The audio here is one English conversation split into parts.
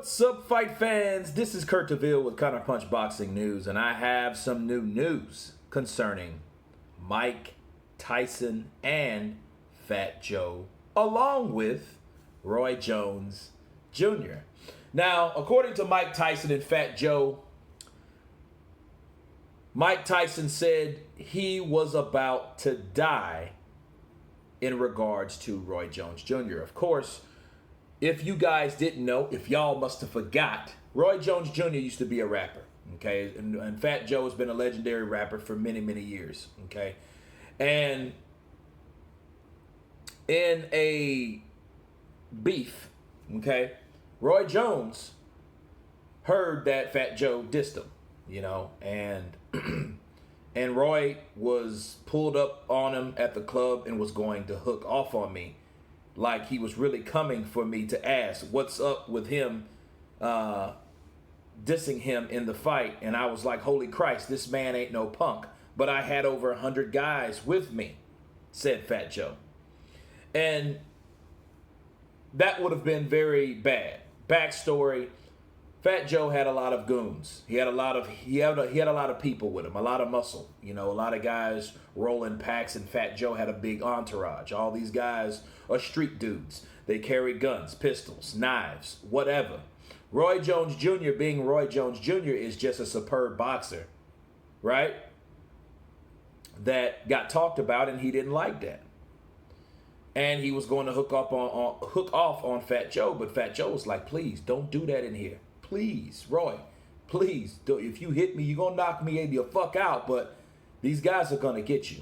What's up, fight fans? This is Kurt DeVille with Counterpunch Boxing News, and I have some new news concerning Mike Tyson and Fat Joe, along with Roy Jones Jr. Now, according to Mike Tyson and Fat Joe, Mike Tyson said he was about to die in regards to Roy Jones Jr. Of course, if you guys didn't know, if y'all must have forgot, Roy Jones Jr. used to be a rapper, okay? And Fat Joe has been a legendary rapper for many, many years, okay? And in a beef, okay, Roy Jones heard that Fat Joe dissed him, and and Roy was pulled up on him at the club and was going to hook off on me. Like he was really coming for me to ask what's up with him dissing him in the fight. And I was like, holy Christ, this man ain't no punk. But I had over 100 guys with me, said Fat Joe. And that would have been very bad. Backstory, Fat Joe had a lot of goons. He had a lot of people with him, a lot of muscle. A lot of guys rolling packs, and Fat Joe had a big entourage. All these guys are street dudes. They carry guns, pistols, knives, whatever. Roy Jones Jr., being Roy Jones Jr., is just a superb boxer, right? That got talked about, and he didn't like that. And he was going to hook off on Fat Joe, but Fat Joe was like, please, don't do that in here. Please, Roy, please. If you hit me, you're going to knock me the fuck out, but these guys are going to get you.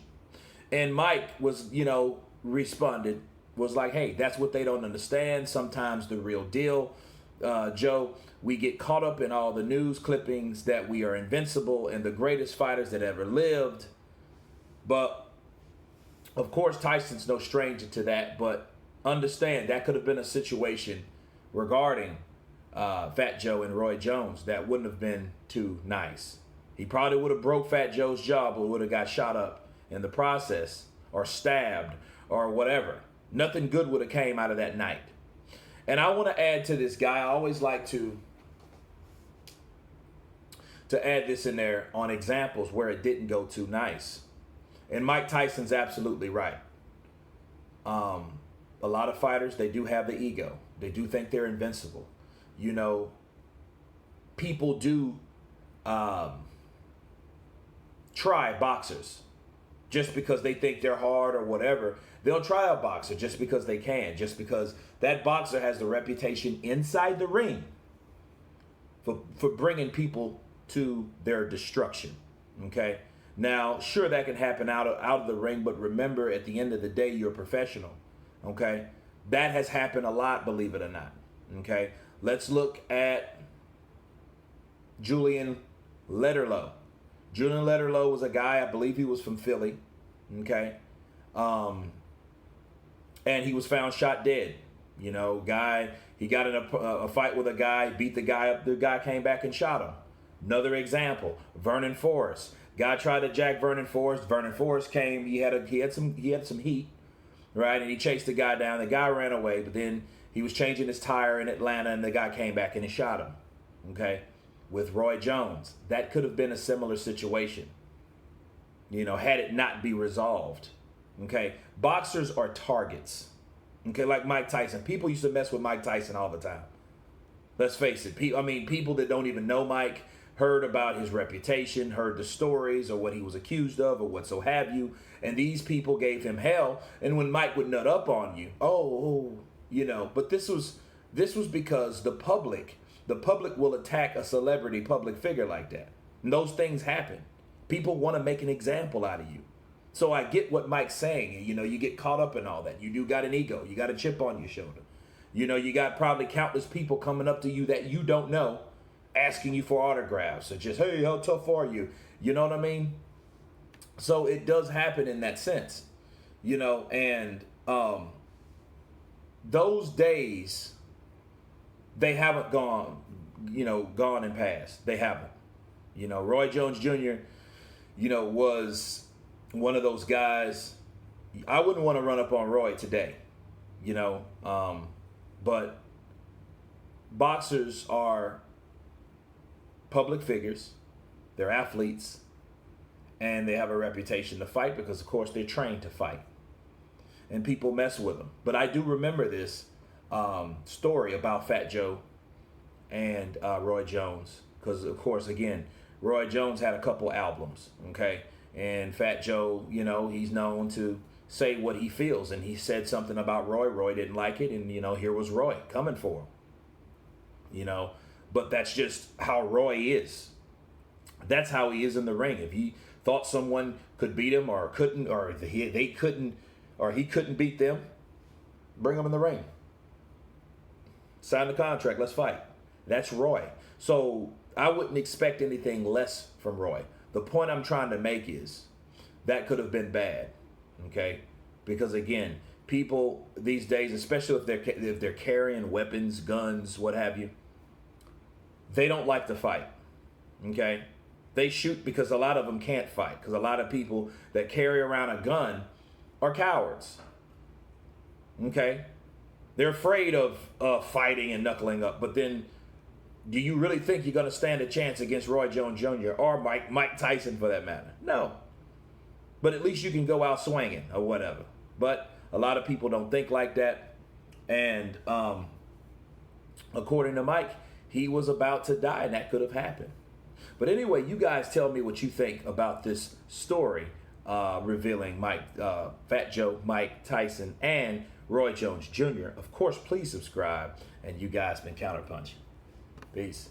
And Mike was, responded, was like, hey, that's what they don't understand. Sometimes the real deal, Joe, we get caught up in all the news clippings that we are invincible and the greatest fighters that ever lived. But, of course, Tyson's no stranger to that, but understand that could have been a situation regarding Fat Joe and Roy Jones that wouldn't have been too nice. He probably would have broke Fat Joe's jaw, but would have got shot up in the process, or stabbed, or whatever. Nothing good would have came out of that night. And I want to add to this guy. I always like to add this in there on examples where it didn't go too nice. And Mike Tyson's absolutely right. A lot of fighters, they do have the ego. They do think they're invincible. People do try boxers just because they think they're hard or whatever. They'll try a boxer just because they can, just because that boxer has the reputation inside the ring for bringing people to their destruction, okay? Now, sure, that can happen out of the ring, but remember, at the end of the day, you're a professional, okay? That has happened a lot, believe it or not, okay? Let's look at Julian Letterlow. Julian Letterlow was a guy, I believe he was from Philly, okay? And he was found shot dead. He got in a fight with a guy, beat the guy up, the guy came back and shot him. Another example, Vernon Forrest. Guy tried to jack Vernon Forrest. Vernon Forrest came, he had some heat, right? And he chased the guy down. The guy ran away, but then he was changing his tire in Atlanta, and the guy came back and he shot him, okay? With Roy Jones, that could have been a similar situation, had it not be resolved, okay? Boxers are targets, okay? Like Mike Tyson. People used to mess with Mike Tyson all the time. Let's face it. People that don't even know Mike heard about his reputation, heard the stories or what he was accused of or what so have you, and these people gave him hell. And when Mike would nut up on you, but this was because the public will attack a celebrity public figure like that. And those things happen. People want to make an example out of you. So I get what Mike's saying. You get caught up in all that. You do got an ego. You got a chip on your shoulder. You got probably countless people coming up to you that you don't know, asking you for autographs or just, hey, how tough are you? You know what I mean? So it does happen in that sense, and those days, they haven't gone and passed. They haven't. Roy Jones Jr., was one of those guys. I wouldn't want to run up on Roy today, but boxers are public figures, they're athletes, and they have a reputation to fight because, of course, they're trained to fight. And people mess with them. But I do remember this story about Fat Joe and Roy Jones because, of course, again, Roy Jones had a couple albums, okay? And Fat Joe, you know, he's known to say what he feels. And he said something about Roy. Roy didn't like it. And, you know, here was Roy coming for him. You know, but that's just how Roy is. That's how he is in the ring. If he thought someone could beat him or couldn't, or they couldn't, or he couldn't beat them, bring him in the ring. Sign the contract. Let's fight. That's Roy. So I wouldn't expect anything less from Roy. The point I'm trying to make is that could have been bad, okay? Because again, people these days, especially if they're carrying weapons, guns, what have you, they don't like to fight, okay? They shoot because a lot of them can't fight, because a lot of people that carry around a gun are cowards, okay? They're afraid of fighting and knuckling up, but then do you really think you're going to stand a chance against Roy Jones Jr. or Mike Tyson for that matter? No. But at least you can go out swinging or whatever. But a lot of people don't think like that. And according to Mike, he was about to die, and that could have happened. But anyway, you guys tell me what you think about this story revealing Fat Joe, Mike Tyson, and Roy Jones Jr. Of course, please subscribe. And you guys been Counterpunch. Peace.